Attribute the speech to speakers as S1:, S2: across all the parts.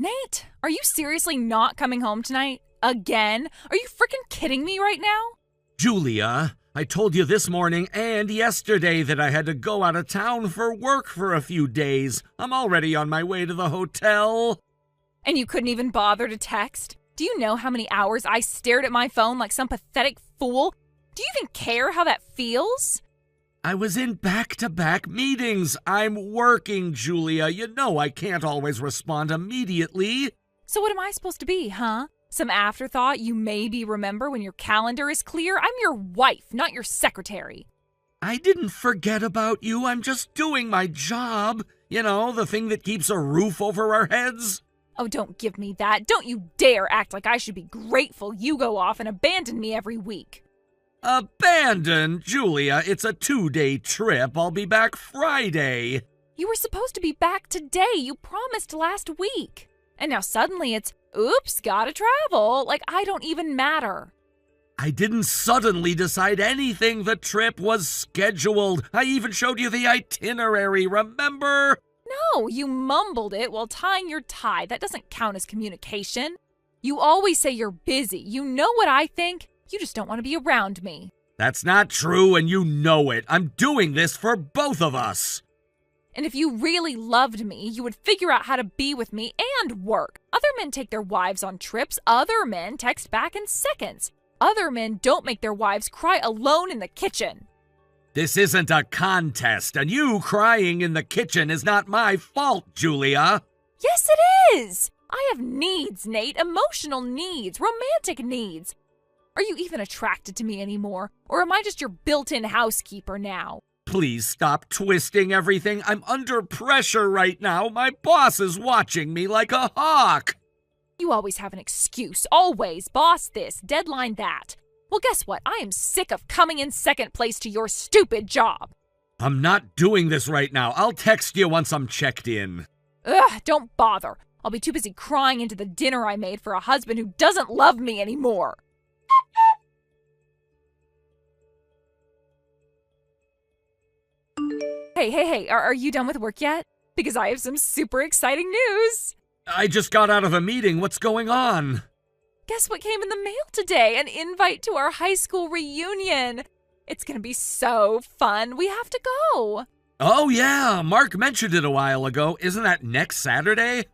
S1: Nate, are you seriously not coming home tonight? Again? Are you freaking kidding me right now?
S2: Julia, I told you this morning and yesterday that I had to go out of town for work for a few days. I'm already on my way to the hotel.
S1: And you couldn't even bother to text? Do you know how many hours I stared at my phone like some pathetic fool? Do you even care how that feels?
S2: I was in back-to-back meetings. I'm working, Julia. You know I can't always respond immediately.
S1: So what am I supposed to be, huh? Some afterthought you maybe remember when your calendar is clear? I'm your wife, not your secretary.
S2: I didn't forget about you. I'm just doing my job. You know, the thing that keeps a roof over our heads.
S1: Oh, don't give me that. Don't you dare act like I should be grateful you go off and abandon me every week.
S2: Abandon, Julia. It's a 2-day trip. I'll be back Friday.
S1: You were supposed to be back today. You promised last week. And now suddenly it's, oops, gotta travel. Like I don't even matter.
S2: I didn't suddenly decide anything. The trip was scheduled. I even showed you the itinerary, remember?
S1: No, you mumbled it while tying your tie. That doesn't count as communication. You always say you're busy. You know what I think? You just don't want to be around me.
S2: That's not true, and you know it. I'm doing this for both of us.
S1: And if you really loved me, you would figure out how to be with me and work. Other men take their wives on trips. Other men text back in seconds. Other men don't make their wives cry alone in the kitchen.
S2: This isn't a contest, and you crying in the kitchen is not my fault, Julia.
S1: Yes, it is. I have needs, Nate. Emotional needs. Romantic needs. Are you even attracted to me anymore? Or am I just your built-in housekeeper now?
S2: Please stop twisting everything. I'm under pressure right now. My boss is watching me like a hawk.
S1: You always have an excuse. Always. Boss this, deadline that. Well, guess what? I am sick of coming in second place to your stupid job.
S2: I'm not doing this right now. I'll text you once I'm checked in.
S1: Ugh, don't bother. I'll be too busy crying into the dinner I made for a husband who doesn't love me anymore. Hey, are you done with work yet? Because I have some super exciting news.
S2: I just got out of a meeting. What's going on?
S1: Guess what came in the mail today? An invite to our high school reunion. It's gonna be so fun. We have to go.
S2: Oh, yeah. Mark mentioned it a while ago. Isn't that next Saturday?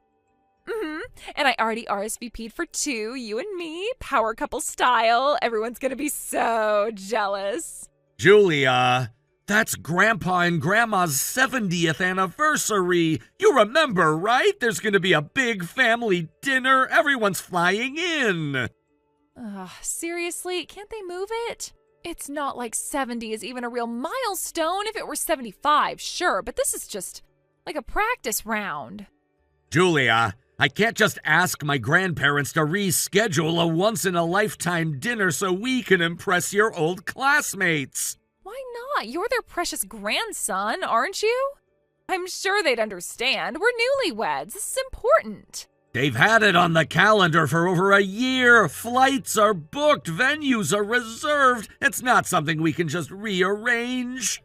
S1: Mm-hmm. And I already RSVP'd for 2, you and me, power couple style. Everyone's gonna be so jealous.
S2: Julia, that's Grandpa and Grandma's 70th anniversary. You remember, right? There's gonna be a big family dinner. Everyone's flying in.
S1: Seriously? Can't they move it? It's not like 70 is even a real milestone. If it were 75, sure, but this is just like a practice round.
S2: Julia, I can't just ask my grandparents to reschedule a once-in-a-lifetime dinner so we can impress your old classmates.
S1: Why not? You're their precious grandson, aren't you? I'm sure they'd understand. We're newlyweds. This is important.
S2: They've had it on the calendar for over a year. Flights are booked. Venues are reserved. It's not something we can just rearrange.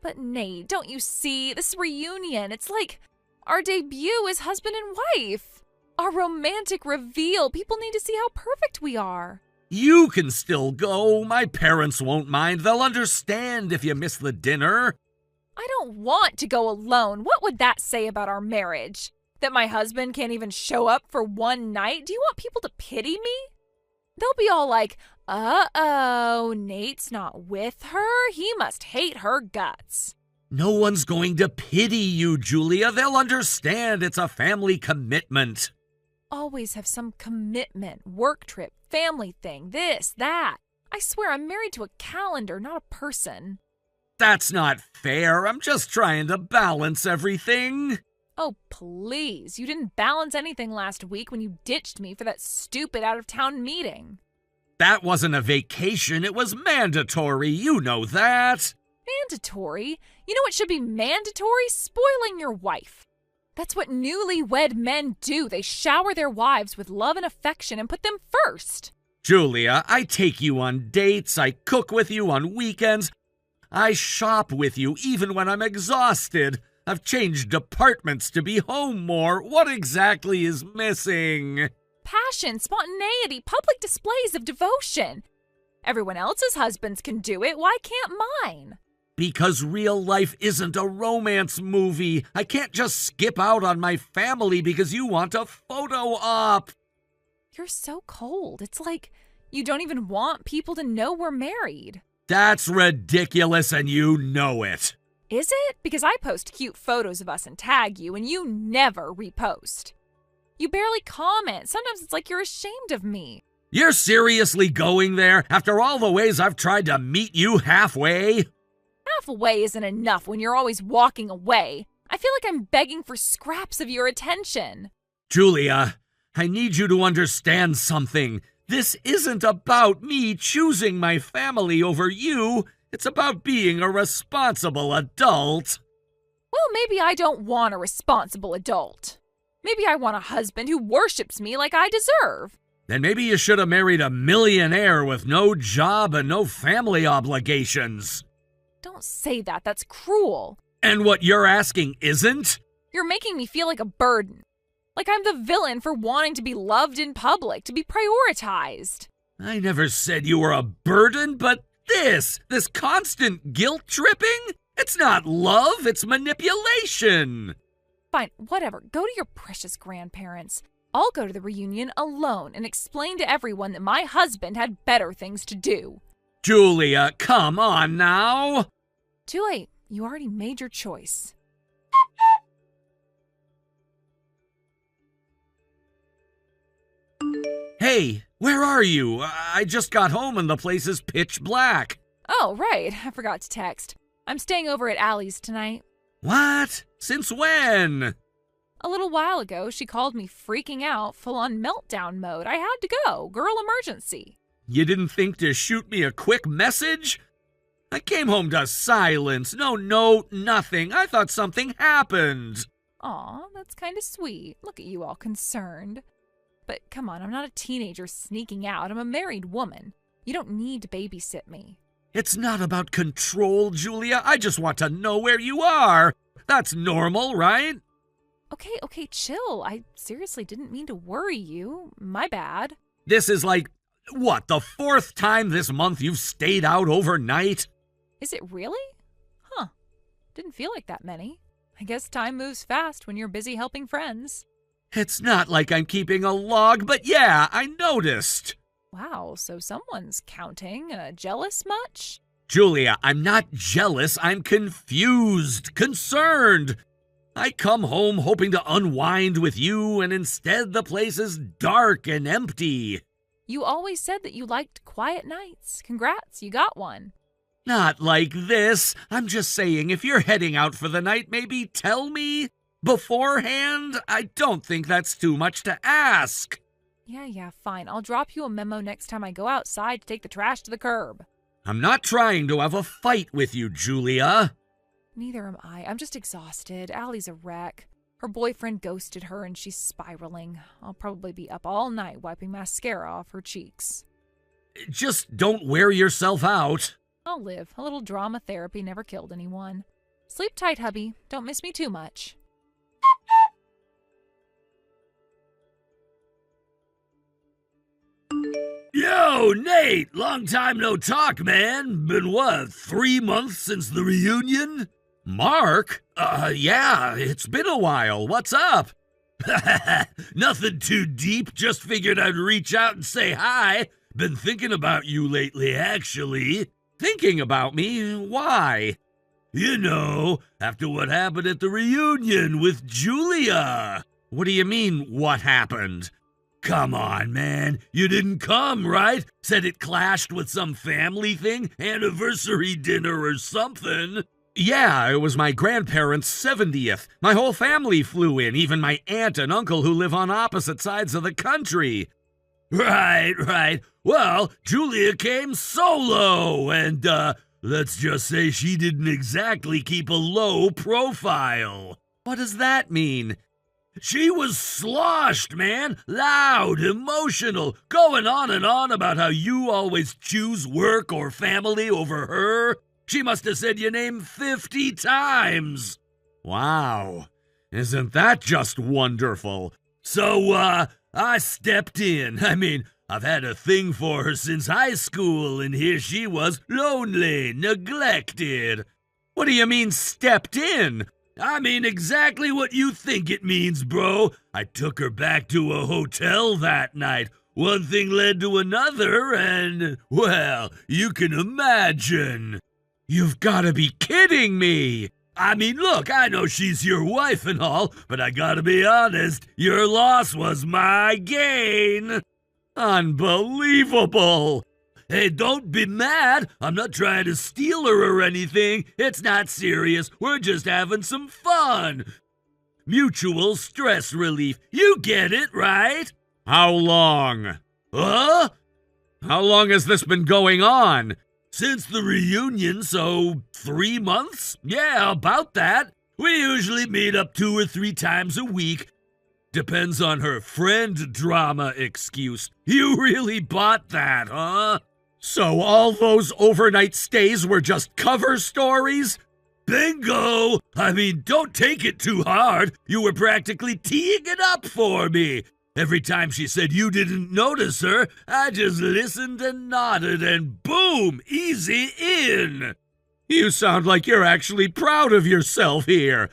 S1: But Nate, don't you see? This reunion, it's like our debut as husband and wife. Our romantic reveal. People need to see how perfect we are.
S2: You can still go. My parents won't mind. They'll understand if you miss the dinner.
S1: I don't want to go alone. What would that say about our marriage? That my husband can't even show up for one night? Do you want people to pity me? They'll be all like, uh-oh, Nate's not with her. He must hate her guts.
S2: No one's going to pity you, Julia. They'll understand it's a family commitment.
S1: Always have some commitment, work trip, family thing, this, that. I swear I'm married to a calendar, not a person.
S2: That's not fair. I'm just trying to balance everything.
S1: Oh, please. You didn't balance anything last week when you ditched me for that stupid out-of-town meeting.
S2: That wasn't a vacation. It was mandatory. You know that.
S1: Mandatory? You know what should be mandatory? Spoiling your wife. That's what newlywed men do. They shower their wives with love and affection and put them first.
S2: Julia, I take you on dates. I cook with you on weekends. I shop with you even when I'm exhausted. I've changed departments to be home more. What exactly is missing?
S1: Passion, spontaneity, public displays of devotion. Everyone else's husbands can do it. Why can't mine?
S2: Because real life isn't a romance movie. I can't just skip out on my family because you want a photo op.
S1: You're so cold. It's like you don't even want people to know we're married.
S2: That's ridiculous, and you know it.
S1: Is it? Because I post cute photos of us and tag you, and you never repost. You barely comment. Sometimes it's like you're ashamed of me.
S2: You're seriously going there after all the ways I've tried to meet you halfway?
S1: Halfway isn't enough when you're always walking away. I feel like I'm begging for scraps of your attention.
S2: Julia, I need you to understand something. This isn't about me choosing my family over you. It's about being a responsible adult.
S1: Well, maybe I don't want a responsible adult. Maybe I want a husband who worships me like I deserve.
S2: Then maybe you should have married a millionaire with no job and no family obligations.
S1: Don't say that. That's cruel.
S2: And what you're asking isn't?
S1: You're making me feel like a burden. Like I'm the villain for wanting to be loved in public, to be prioritized.
S2: I never said you were a burden, but this constant guilt tripping? It's not love, it's manipulation.
S1: Fine, whatever. Go to your precious grandparents. I'll go to the reunion alone and explain to everyone that my husband had better things to do.
S2: Julia, come on now.
S1: Too late. You already made your choice.
S2: Hey, where are you? I just got home and the place is pitch black.
S1: Oh, right. I forgot to text. I'm staying over at Allie's tonight.
S2: What? Since when?
S1: A little while ago, she called me freaking out, full-on meltdown mode. I had to go. Girl emergency.
S2: You didn't think to shoot me a quick message? I came home to silence. No note, nothing. I thought something happened.
S1: Aw, that's kind of sweet. Look at you all concerned. But come on, I'm not a teenager sneaking out. I'm a married woman. You don't need to babysit me.
S2: It's not about control, Julia. I just want to know where you are. That's normal, right?
S1: Okay, chill. I seriously didn't mean to worry you. My bad.
S2: This is like, what, the fourth time this month you've stayed out overnight?
S1: Is it really? Huh. Didn't feel like that many. I guess time moves fast when you're busy helping friends.
S2: It's not like I'm keeping a log, but yeah, I noticed.
S1: Wow, so someone's counting. Jealous much?
S2: Julia, I'm not jealous. I'm confused, concerned. I come home hoping to unwind with you, and instead the place is dark and empty.
S1: You always said that you liked quiet nights. Congrats, you got one.
S2: Not like this. I'm just saying, if you're heading out for the night, maybe tell me beforehand. I don't think that's too much to ask.
S1: Yeah, fine. I'll drop you a memo next time I go outside to take the trash to the curb.
S2: I'm not trying to have a fight with you, Julia.
S1: Neither am I. I'm just exhausted. Allie's a wreck. Her boyfriend ghosted her and she's spiraling. I'll probably be up all night wiping mascara off her cheeks.
S2: Just don't wear yourself out.
S1: I'll live. A little drama therapy never killed anyone. Sleep tight, hubby. Don't miss me too much.
S2: Yo, Nate! Long time no talk, man. Been what, 3 months since the reunion? Mark? Yeah, it's been a while. What's up? Nothing too deep. Just figured I'd reach out and say hi. Been thinking about you lately, actually. Thinking about me? Why? You know, after what happened at the reunion with Julia. What do you mean, what happened? Come on, man. You didn't come, right? Said it clashed with some family thing? Anniversary dinner or something? Yeah, it was my grandparents' 70th. My whole family flew in, even my aunt and uncle who live on opposite sides of the country. Right. Well, Julia came solo, and, let's just say she didn't exactly keep a low profile. What does that mean? She was sloshed, man. Loud, emotional, going on and on about how you always choose work or family over her. She must have said your name 50 times. Wow, isn't that just wonderful? So, I stepped in. I've had a thing for her since high school, and here she was, lonely, neglected. What do you mean, stepped in? I mean exactly what you think it means, bro. I took her back to a hotel that night. One thing led to another, and, well, you can imagine. You've gotta be kidding me! Look, I know she's your wife and all, but I gotta be honest, your loss was my gain. Unbelievable! Hey, don't be mad. I'm not trying to steal her or anything. It's not serious. We're just having some fun. Mutual stress relief. You get it, right? How long? Huh? How long has this been going on? Since the reunion, so 3 months? Yeah, about that. We usually meet up 2 or 3 times a week. Depends on her friend drama excuse. You really bought that, huh? So all those overnight stays were just cover stories? Bingo! Don't take it too hard. You were practically teeing it up for me. Every time she said you didn't notice her, I just listened and nodded and boom, easy in. You sound like you're actually proud of yourself here.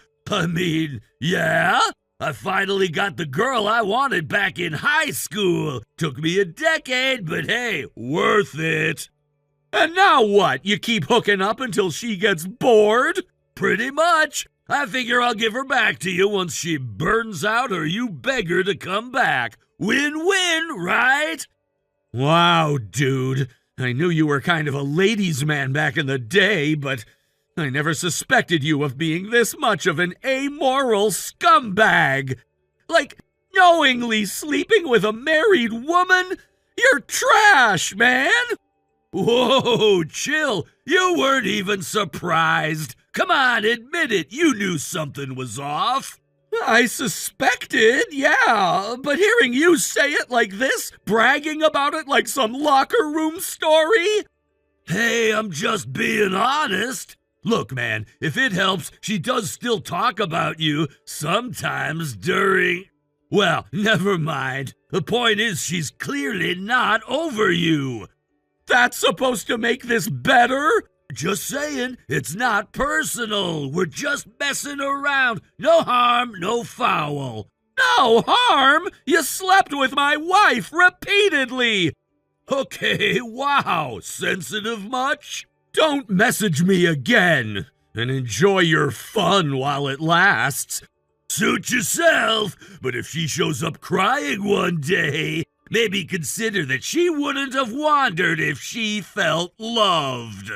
S2: Yeah. I finally got the girl I wanted back in high school. Took me a decade, but hey, worth it. And now what? You keep hooking up until she gets bored? Pretty much. I figure I'll give her back to you once she burns out or you beg her to come back. Win-win, right? Wow, dude. I knew you were kind of a ladies' man back in the day, but I never suspected you of being this much of an amoral scumbag. Like, knowingly sleeping with a married woman? You're trash, man! Whoa, chill. You weren't even surprised. Come on, admit it. You knew something was off. I suspected, yeah, but hearing you say it like this, bragging about it like some locker room story? Hey, I'm just being honest. Look, man, if it helps, she does still talk about you sometimes during... Well, never mind. The point is she's clearly not over you. That's supposed to make this better? Just saying, it's not personal. We're just messing around. No harm, no foul. No harm? You slept with my wife repeatedly. Okay, wow, sensitive much? Don't message me again, and enjoy your fun while it lasts. Suit yourself, but if she shows up crying one day, maybe consider that she wouldn't have wandered if she felt loved.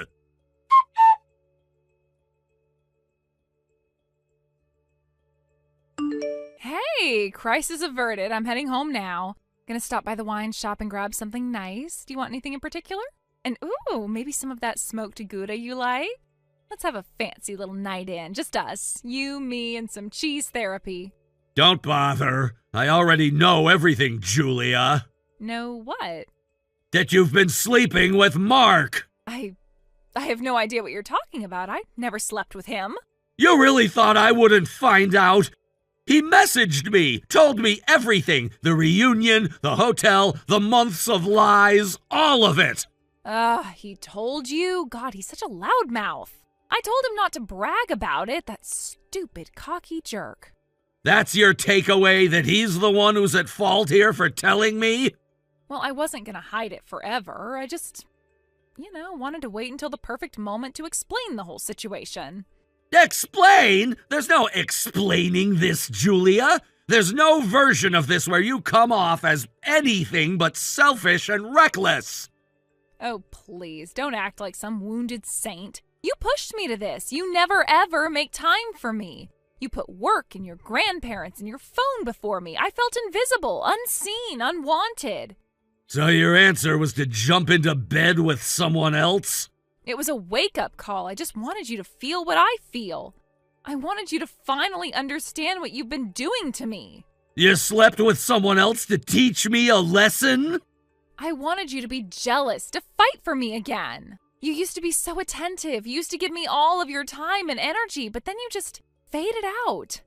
S1: Hey, crisis averted. I'm heading home now. Gonna stop by the wine shop and grab something nice. Do you want anything in particular? And ooh, maybe some of that smoked Gouda you like? Let's have a fancy little night in. Just us. You, me, and some cheese therapy.
S2: Don't bother. I already know everything, Julia.
S1: Know what?
S2: That you've been sleeping with Mark.
S1: I have no idea what you're talking about. I never slept with him.
S2: You really thought I wouldn't find out? He messaged me, told me everything. The reunion, the hotel, the months of lies, all of it.
S1: He told you? God, he's such a loudmouth. I told him not to brag about it, that stupid cocky jerk.
S2: That's your takeaway, that he's the one who's at fault here for telling me?
S1: Well, I wasn't gonna hide it forever. I just, wanted to wait until the perfect moment to explain the whole situation.
S2: Explain? There's no explaining this, Julia. There's no version of this where you come off as anything but selfish and reckless.
S1: Oh, please, don't act like some wounded saint. You pushed me to this. You never, ever make time for me. You put work and your grandparents and your phone before me. I felt invisible, unseen, unwanted.
S2: So your answer was to jump into bed with someone else?
S1: It was a wake-up call. I just wanted you to feel what I feel. I wanted you to finally understand what you've been doing to me.
S2: You slept with someone else to teach me a lesson?
S1: I wanted you to be jealous, to fight for me again. You used to be so attentive. You used to give me all of your time and energy, but then you just faded out.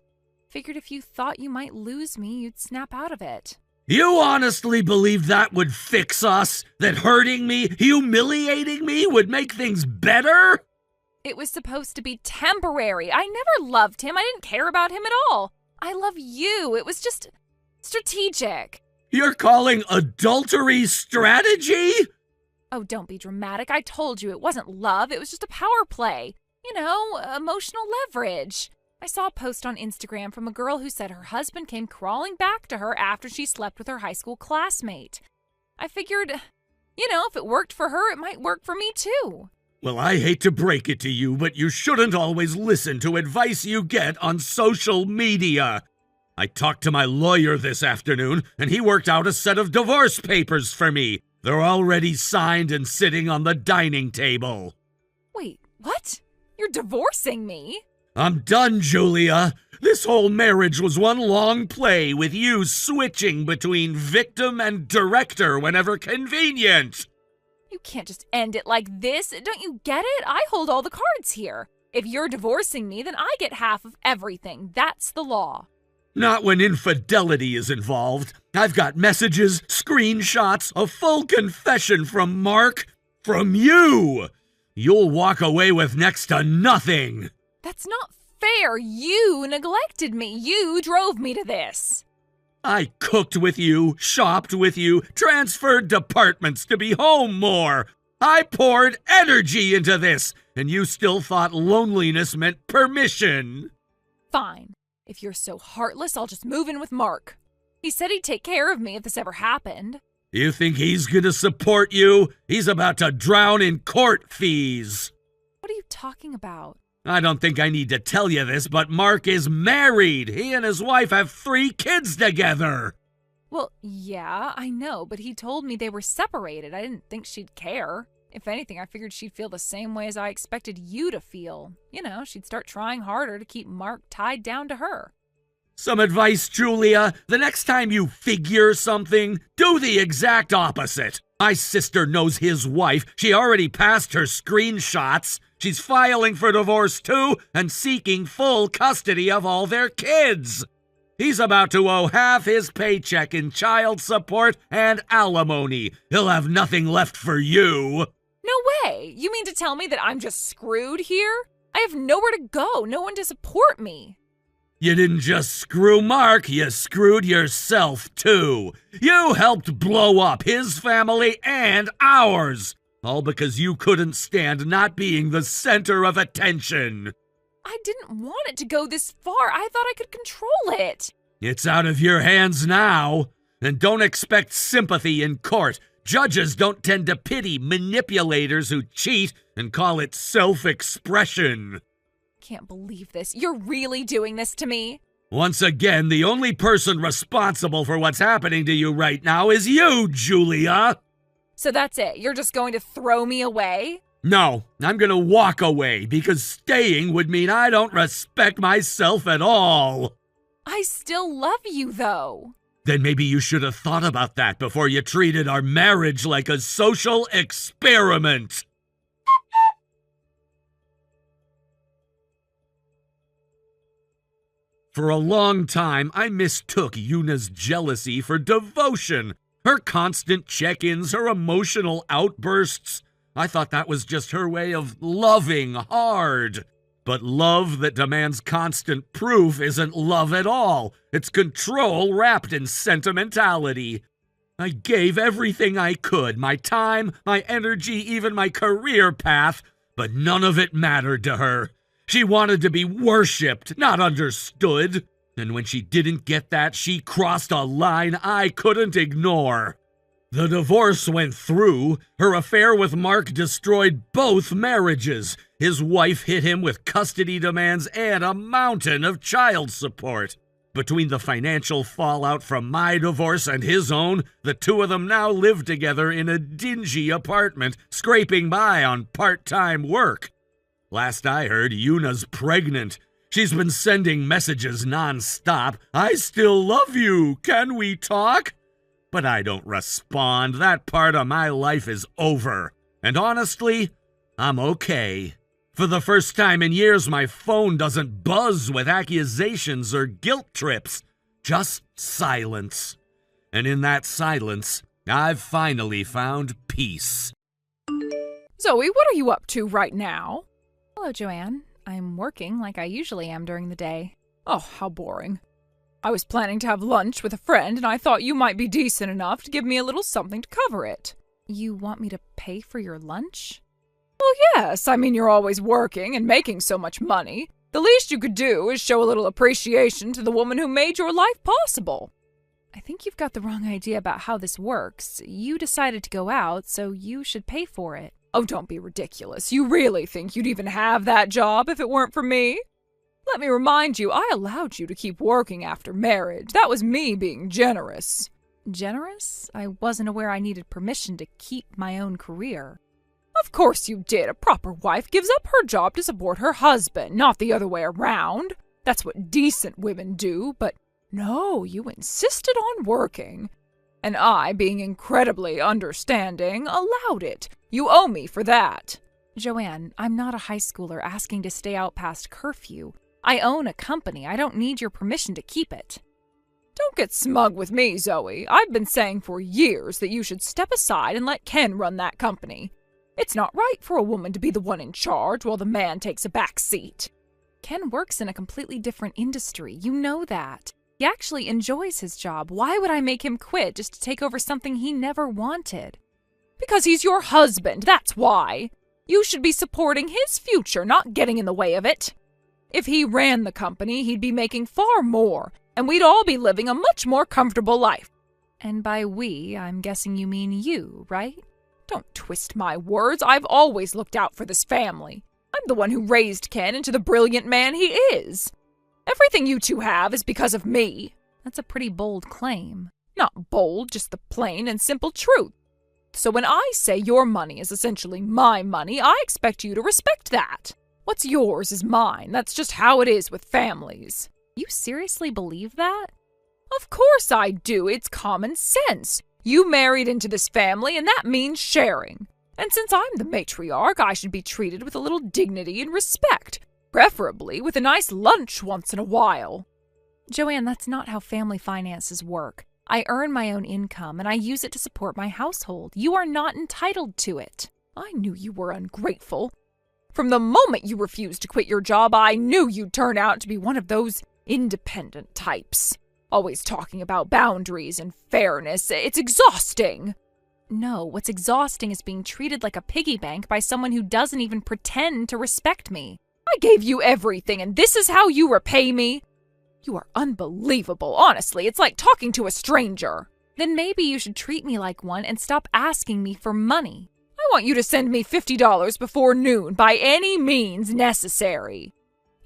S1: Figured if you thought you might lose me, you'd snap out of it.
S2: You honestly believe that would fix us? That hurting me, humiliating me would make things better?
S1: It was supposed to be temporary. I never loved him. I didn't care about him at all. I love you. It was just strategic.
S2: You're calling adultery strategy?
S1: Oh, don't be dramatic. I told you it wasn't love. It was just a power play. You know, emotional leverage. I saw a post on Instagram from a girl who said her husband came crawling back to her after she slept with her high school classmate. I figured, if it worked for her, it might work for me too.
S2: Well, I hate to break it to you, but you shouldn't always listen to advice you get on social media. I talked to my lawyer this afternoon, and he worked out a set of divorce papers for me. They're already signed and sitting on the dining table.
S1: Wait, what? You're divorcing me?
S2: I'm done, Julia. This whole marriage was one long play with you switching between victim and director whenever convenient.
S1: You can't just end it like this. Don't you get it? I hold all the cards here. If you're divorcing me, then I get half of everything. That's the law.
S2: Not when infidelity is involved. I've got messages, screenshots, a full confession from Mark. From you. You'll walk away with next to nothing.
S1: That's not fair. You neglected me. You drove me to this.
S2: I cooked with you, shopped with you, transferred departments to be home more. I poured energy into this, and you still thought loneliness meant permission.
S1: Fine. If you're so heartless, I'll just move in with Mark. He said he'd take care of me if this ever happened.
S2: You think he's gonna support you? He's about to drown in court fees.
S1: What are you talking about?
S2: I don't think I need to tell you this, but Mark is married. He and his wife have 3 kids together.
S1: Well, yeah, I know, but he told me they were separated. I didn't think she'd care. If anything, I figured she'd feel the same way as I expected you to feel. She'd start trying harder to keep Mark tied down to her.
S2: Some advice, Julia. The next time you figure something, do the exact opposite. My sister knows his wife. She already passed her screenshots. She's filing for divorce too and seeking full custody of all their kids. He's about to owe half his paycheck in child support and alimony. He'll have nothing left for you.
S1: No way! You mean to tell me that I'm just screwed here? I have nowhere to go, no one to support me.
S2: You didn't just screw Mark, you screwed yourself too. You helped blow up his family and ours. All because you couldn't stand not being the center of attention.
S1: I didn't want it to go this far. I thought I could control it.
S2: It's out of your hands now. And don't expect sympathy in court. Judges don't tend to pity manipulators who cheat and call it self-expression.
S1: Can't believe this. You're really doing this to me?
S2: Once again, the only person responsible for what's happening to you right now is you, Julia.
S1: So that's it? You're just going to throw me away?
S2: No, I'm gonna walk away because staying would mean I don't respect myself at all.
S1: I still love you, though.
S2: Then maybe you should have thought about that before you treated our marriage like a social experiment. For a long time, I mistook Yuna's jealousy for devotion. Her constant check-ins, her emotional outbursts. I thought that was just her way of loving hard. But love that demands constant proof isn't love at all. It's control wrapped in sentimentality. I gave everything I could, my time, my energy, even my career path, but none of it mattered to her. She wanted to be worshipped, not understood. And when she didn't get that, she crossed a line I couldn't ignore. The divorce went through. Her affair with Mark destroyed both marriages. His wife hit him with custody demands and a mountain of child support. Between the financial fallout from my divorce and his own, the two of them now live together in a dingy apartment, scraping by on part-time work. Last I heard, Yuna's pregnant. She's been sending messages non-stop. I still love you. Can we talk? But I don't respond. That part of my life is over. And honestly, I'm okay. For the first time in years, my phone doesn't buzz with accusations or guilt trips. Just silence. And in that silence, I've finally found peace.
S1: Zoe, what are you up to right now? Hello, Joanne. I'm working like I usually am during the day. Oh, how boring. I was planning to have lunch with a friend, and I thought you might be decent enough to give me a little something to cover it. You want me to pay for your lunch? Well, yes. I mean, you're always working and making so much money. The least you could do is show a little appreciation to the woman who made your life possible. I think you've got the wrong idea about how this works. You decided to go out, so you should pay for it. Oh, don't be ridiculous. You really think you'd even have that job if it weren't for me? Let me remind you, I allowed you to keep working after marriage. That was me being generous. Generous? I wasn't aware I needed permission to keep my own career. Of course you did. A proper wife gives up her job to support her husband, not the other way around. That's what decent women do, but no, you insisted on working. And I, being incredibly understanding, allowed it. You owe me for that. Joanne, I'm not a high schooler asking to stay out past curfew. I own a company. I don't need your permission to keep it. Don't get smug with me, Zoe. I've been saying for years that you should step aside and let Ken run that company. It's not right for a woman to be the one in charge while the man takes a back seat. Ken works in a completely different industry. You know that. He actually enjoys his job. Why would I make him quit just to take over something he never wanted? Because he's your husband, that's why. You should be supporting his future, not getting in the way of it. If he ran the company, he'd be making far more, and we'd all be living a much more comfortable life. And by we, I'm guessing you mean you, right? Don't twist my words. I've always looked out for this family. I'm the one who raised Ken into the brilliant man he is. Everything you two have is because of me. That's a pretty bold claim. Not bold, just the plain and simple truth. So when I say your money is essentially my money, I expect you to respect that. What's yours is mine. That's just how it is with families. You seriously believe that? Of course I do. It's common sense. You married into this family, and that means sharing. And since I'm the matriarch, I should be treated with a little dignity and respect, preferably with a nice lunch once in a while. Joanne, that's not how family finances work. I earn my own income, and I use it to support my household. You are not entitled to it. I knew you were ungrateful. From the moment you refused to quit your job, I knew you'd turn out to be one of those independent types. Always talking about boundaries and fairness. It's exhausting. No, what's exhausting is being treated like a piggy bank by someone who doesn't even pretend to respect me. I gave you everything, and this is how you repay me? You are unbelievable, honestly. It's like talking to a stranger. Then maybe you should treat me like one and stop asking me for money. I want you to send me $50 before noon by any means necessary.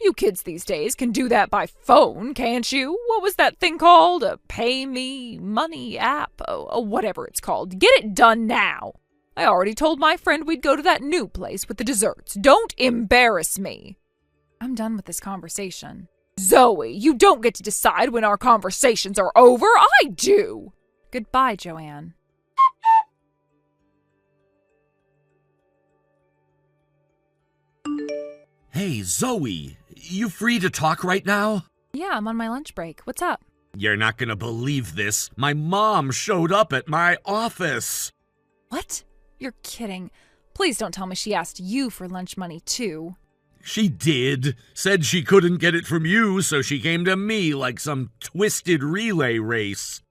S1: You kids these days can do that by phone, can't you? What was that thing called? A pay me money app? Oh, whatever it's called. Get it done now. I already told my friend we'd go to that new place with the desserts. Don't embarrass me. I'm done with this conversation. Zoe, you don't get to decide when our conversations are over. I do. Goodbye, Joanne.
S2: Hey, Zoe, you free to talk right now?
S1: Yeah, I'm on my lunch break. What's up?
S2: You're not gonna believe this. My mom showed up at my office.
S1: What? You're kidding. Please don't tell me she asked you for lunch money, too.
S2: She did. Said she couldn't get it from you, so she came to me like some twisted relay race.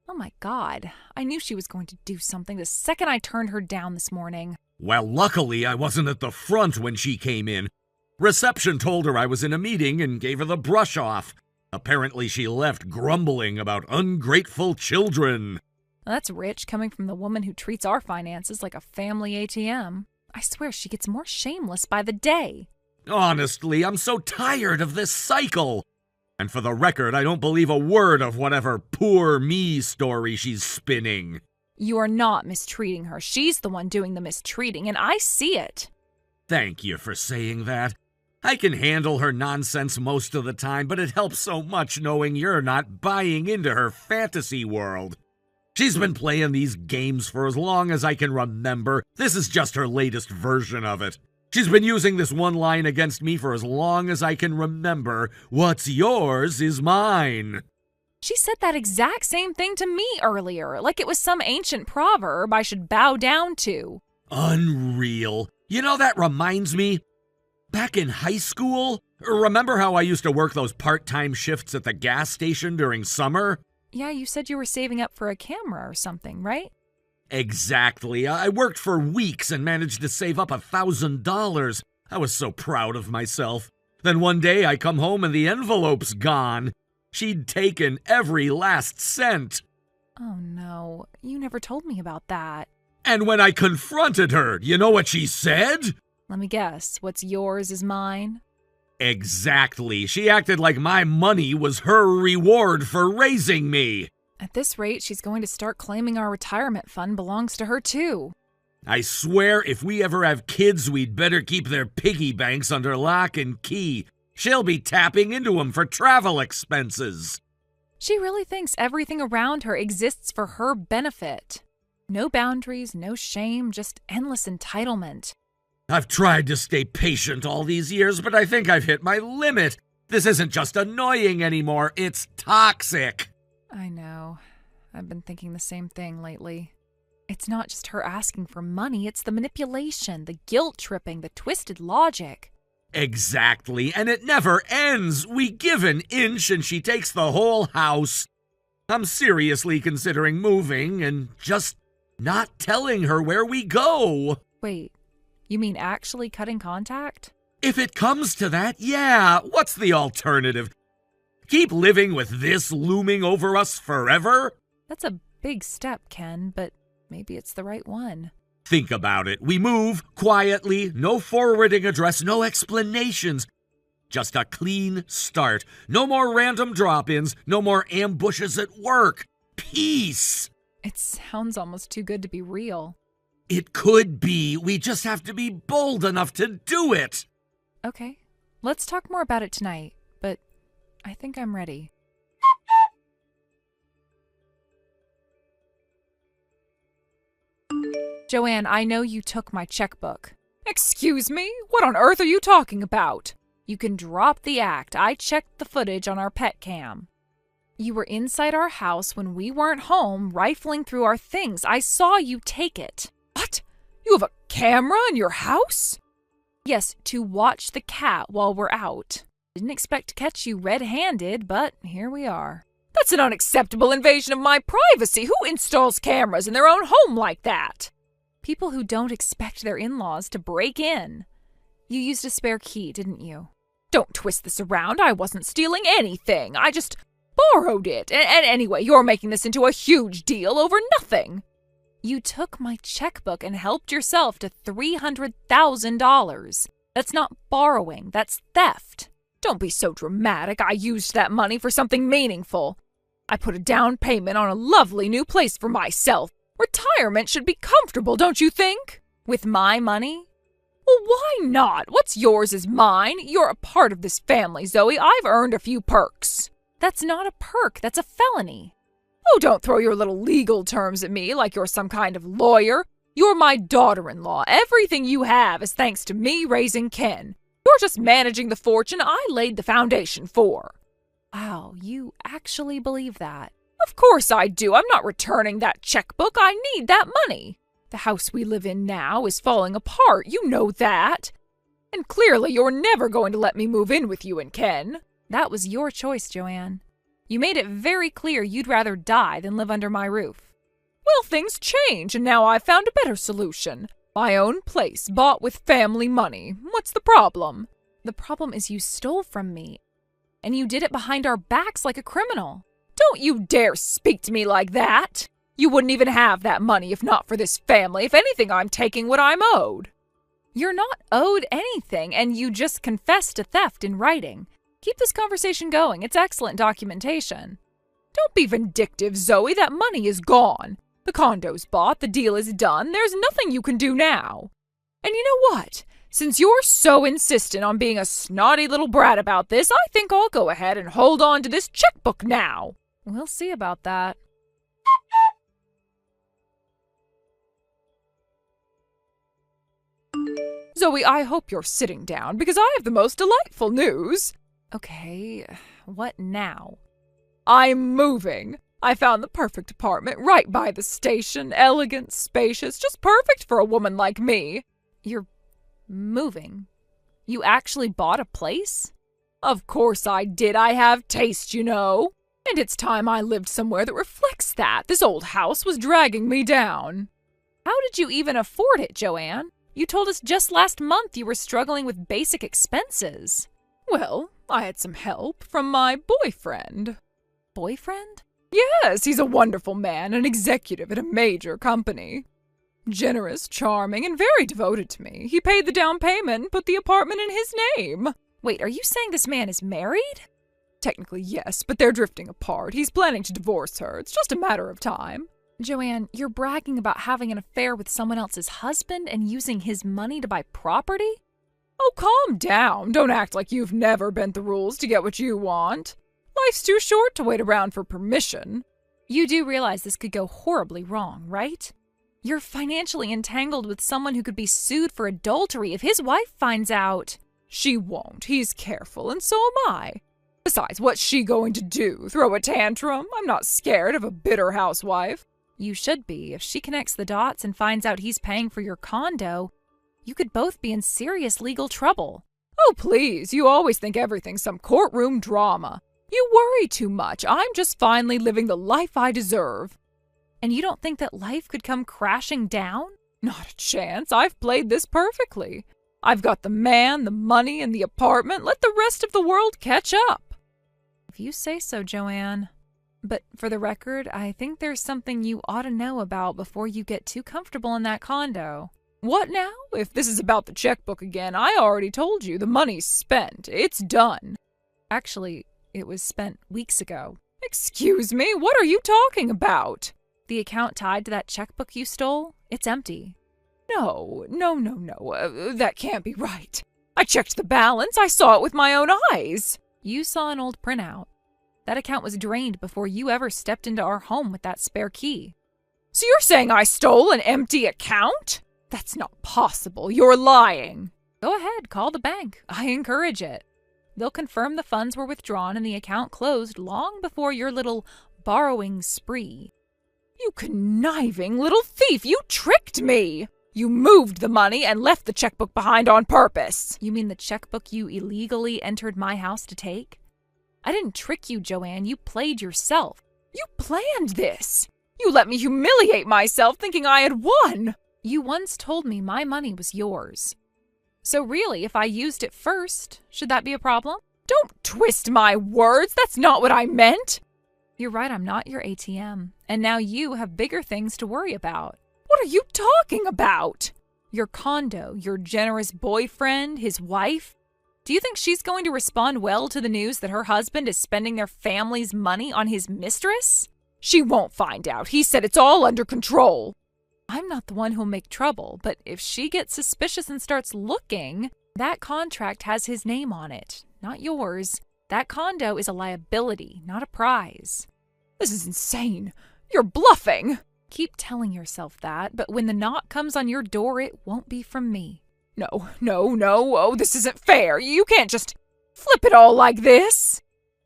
S1: Oh my God. I knew she was going to do something the second I turned her down this morning.
S2: Well, luckily I wasn't at the front when she came in. Reception told her I was in a meeting and gave her the brush off. Apparently she left grumbling about ungrateful children.
S1: Well, that's rich coming from the woman who treats our finances like a family ATM. I swear she gets more shameless by the day.
S2: Honestly, I'm so tired of this cycle. And for the record, I don't believe a word of whatever poor me story she's spinning.
S1: You are not mistreating her. She's the one doing the mistreating, and I see it.
S2: Thank you for saying that. I can handle her nonsense most of the time, but it helps so much knowing you're not buying into her fantasy world. She's been playing these games for as long as I can remember. This is just her latest version of it. She's been using this one line against me for as long as I can remember. What's yours is mine.
S1: She said that exact same thing to me earlier, like it was some ancient proverb I should bow down to.
S2: Unreal. You know, that reminds me. Back in high school, remember how I used to work those part-time shifts at the gas station during summer?
S1: Yeah, you said you were saving up for a camera or something, right?
S2: Exactly. I worked for weeks and managed to save up $1,000. I was so proud of myself. Then one day I come home and the envelope's gone. She'd taken every last cent.
S1: Oh no, you never told me about that.
S2: And when I confronted her, you know what she said?
S1: Let me guess, what's yours is mine?
S2: Exactly. She acted like my money was her reward for raising me.
S1: At this rate, she's going to start claiming our retirement fund belongs to her too.
S2: I swear if we ever have kids, we'd better keep their piggy banks under lock and key. She'll be tapping into them for travel expenses.
S1: She really thinks everything around her exists for her benefit. No boundaries, no shame, just endless entitlement.
S2: I've tried to stay patient all these years, but I think I've hit my limit. This isn't just annoying anymore, it's toxic.
S1: I know. I've been thinking the same thing lately. It's not just her asking for money, it's the manipulation, the guilt-tripping, the twisted logic.
S2: Exactly, and it never ends. We give an inch and she takes the whole house. I'm seriously considering moving and just not telling her where we go.
S1: Wait, you mean actually cutting contact?
S2: If it comes to that, yeah. What's the alternative? Keep living with this looming over us forever?
S1: That's a big step, Ken, but maybe it's the right one.
S2: Think about it. We move quietly, no forwarding address, no explanations. Just a clean start. No more random drop-ins, no more ambushes at work. Peace.
S1: It sounds almost too good to be real.
S2: It could be. We just have to be bold enough to do it.
S1: Okay, let's talk more about it tonight, but I think I'm ready. Joanne, I know you took my checkbook. Excuse me? What on earth are you talking about? You can drop the act. I checked the footage on our pet cam. You were inside our house when we weren't home, rifling through our things. I saw you take it. What? You have a camera in your house? Yes, to watch the cat while we're out. Didn't expect to catch you red-handed, but here we are. That's an unacceptable invasion of my privacy. Who installs cameras in their own home like that? People who don't expect their in-laws to break in. You used a spare key, didn't you? Don't twist this around. I wasn't stealing anything. I just borrowed it. And anyway, you're making this into a huge deal over nothing. You took my checkbook and helped yourself to $300,000. That's not borrowing. That's theft. Don't be so dramatic. I used that money for something meaningful. I put a down payment on a lovely new place for myself. Retirement should be comfortable, don't you think? With my money? Well, why not? What's yours is mine. You're a part of this family, Zoe. I've earned a few perks. That's not a perk. That's a felony. Oh, don't throw your little legal terms at me like you're some kind of lawyer. You're my daughter-in-law. Everything you have is thanks to me raising Ken. You're just managing the fortune I laid the foundation for. Wow, you actually believe that? Of course I do. I'm not returning that checkbook. I need that money. The house we live in now is falling apart. You know that. And clearly you're never going to let me move in with you and Ken. That was your choice, Joanne. You made it very clear you'd rather die than live under my roof. Well, things change, and now I've found a better solution. My own place, bought with family money. What's the problem? The problem is you stole from me, and you did it behind our backs like a criminal. Don't you dare speak to me like that! You wouldn't even have that money if not for this family. If anything, I'm taking what I'm owed. You're not owed anything, and you just confessed to theft in writing. Keep this conversation going. It's excellent documentation. Don't be vindictive, Zoe. That money is gone. The condo's bought. The deal is done. There's nothing you can do now. And you know what? Since you're so insistent on being a snotty little brat about this, I think I'll go ahead and hold on to this checkbook now. We'll see about that. Zoe, I hope you're sitting down, because I have the most delightful news. Okay, what now? I'm moving. I found the perfect apartment right by the station. Elegant, spacious, just perfect for a woman like me. You're moving? You actually bought a place? Of course I did. I have taste, you know. And it's time I lived somewhere that reflects that. This old house was dragging me down. How did you even afford it, Joanne? You told us just last month you were struggling with basic expenses. Well, I had some help from my boyfriend. Boyfriend? Yes, he's a wonderful man, an executive at a major company. Generous, charming, and very devoted to me. He paid the down payment and put the apartment in his name. Wait, are you saying this man is married? Technically, yes, but they're drifting apart. He's planning to divorce her. It's just a matter of time. Joanne, you're bragging about having an affair with someone else's husband and using his money to buy property? Oh, calm down. Don't act like you've never bent the rules to get what you want. Life's too short to wait around for permission. You do realize this could go horribly wrong, right? You're financially entangled with someone who could be sued for adultery if his wife finds out. She won't. He's careful, and so am I. Besides, what's she going to do? Throw a tantrum? I'm not scared of a bitter housewife. You should be. If she connects the dots and finds out he's paying for your condo, you could both be in serious legal trouble. Oh, please. You always think everything's some courtroom drama. You worry too much. I'm just finally living the life I deserve. And you don't think that life could come crashing down? Not a chance. I've played this perfectly. I've got the man, the money, and the apartment. Let the rest of the world catch up. If you say so, Joanne. But for the record, I think there's something you ought to know about before you get too comfortable in that condo. What now? If this is about the checkbook again, I already told you the money's spent. It's done. Actually, it was spent weeks ago. Excuse me, what are you talking about? The account tied to that checkbook you stole, it's empty. No, that can't be right. I checked the balance. I saw it with my own eyes. You saw an old printout. That account was drained before you ever stepped into our home with that spare key. So you're saying I stole an empty account? That's not possible. You're lying. Go ahead, call the bank. I encourage it. They'll confirm the funds were withdrawn and the account closed long before your little borrowing spree. You conniving little thief! You tricked me! You moved the money and left the checkbook behind on purpose. You mean the checkbook you illegally entered my house to take? I didn't trick you, Joanne. You played yourself. You planned this. You let me humiliate myself thinking I had won. You once told me my money was yours. So really, if I used it first, should that be a problem? Don't twist my words. That's not what I meant. You're right, I'm not your ATM. And now you have bigger things to worry about. What are you talking about? Your condo, your generous boyfriend, his wife. Do you think she's going to respond well to the news that her husband is spending their family's money on his mistress? She won't find out. He said it's all under control. I'm not the one who'll make trouble, but if she gets suspicious and starts looking, that contract has his name on it, not yours. That condo is a liability, not a prize. This is insane. You're bluffing. Keep telling yourself that, but when the knock comes on your door, it won't be from me. No. Oh, this isn't fair. You can't just flip it all like this.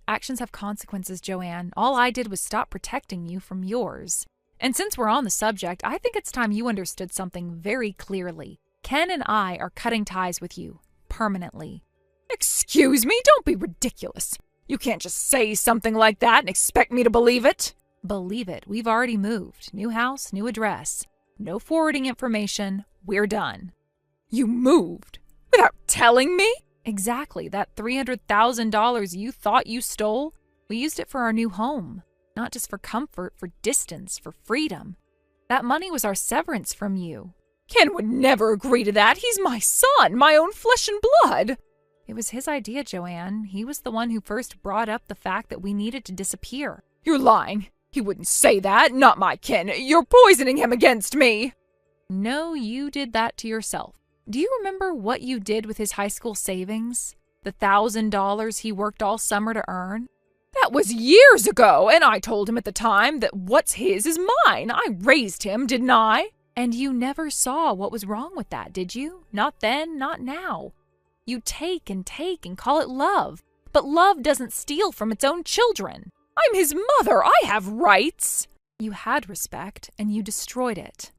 S1: Actions have consequences, Joanne. All I did was stop protecting you from yours. And since we're on the subject, I think it's time you understood something very clearly. Ken and I are cutting ties with you, permanently. Excuse me, don't be ridiculous. You can't just say something like that and expect me to believe it. Believe it. We've already moved. New house, new address. No forwarding information. We're done. You moved? Without telling me? Exactly. That $300,000 you thought you stole, we used it for our new home. Not just for comfort, for distance, for freedom. That money was our severance from you. Ken would never agree to that. He's my son, my own flesh and blood. It was his idea, Joanne. He was the one who first brought up the fact that we needed to disappear. You're lying. He wouldn't say that. Not my Ken. You're poisoning him against me. No, you did that to yourself. Do you remember what you did with his high school savings? The $1,000 he worked all summer to earn? That was years ago, and I told him at the time that what's his is mine. I raised him, didn't I? And you never saw what was wrong with that, did you? Not then, not now. You take and call it love. But love doesn't steal from its own children. I'm his mother. I have rights. You had respect, and you destroyed it.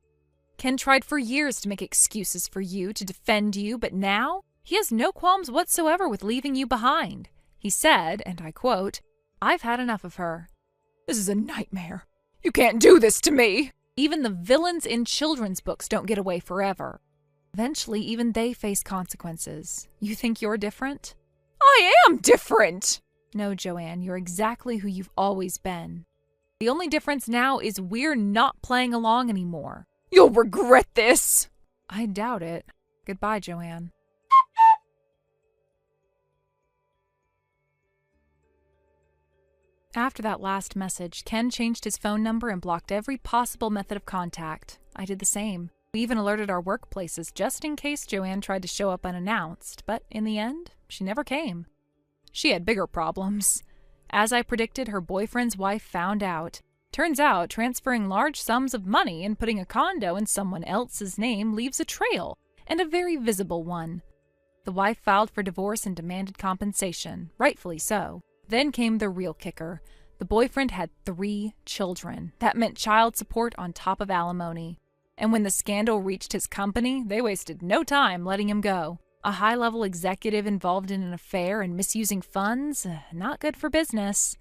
S1: Ken tried for years to make excuses for you, to defend you, but now he has no qualms whatsoever with leaving you behind. He said, and I quote, "I've had enough of her." This is a nightmare. You can't do this to me. Even the villains in children's books don't get away forever. Eventually, even they face consequences. You think you're different? I am different! No, Joanne, you're exactly who you've always been. The only difference now is we're not playing along anymore. You'll regret this! I doubt it. Goodbye, Joanne. After that last message, Ken changed his phone number and blocked every possible method of contact. I did the same. We even alerted our workplaces just in case Joanne tried to show up unannounced, but in the end, she never came. She had bigger problems. As I predicted, her boyfriend's wife found out. Turns out, transferring large sums of money and putting a condo in someone else's name leaves a trail, and a very visible one. The wife filed for divorce and demanded compensation, rightfully so. Then came the real kicker. The boyfriend had 3 children. That meant child support on top of alimony. And when the scandal reached his company, they wasted no time letting him go. A high-level executive involved in an affair and misusing funds? Not good for business.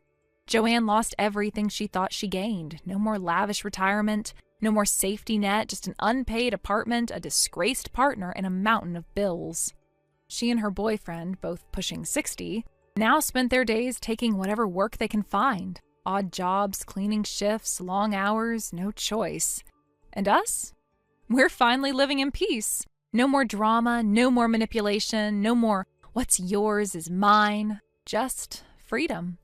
S1: Joanne lost everything she thought she gained. No more lavish retirement, no more safety net, just an unpaid apartment, a disgraced partner, and a mountain of bills. She and her boyfriend, both pushing 60, now spent their days taking whatever work they can find. Odd jobs, cleaning shifts, long hours, no choice. And us? We're finally living in peace. No more drama, no more manipulation, no more what's yours is mine. Just freedom.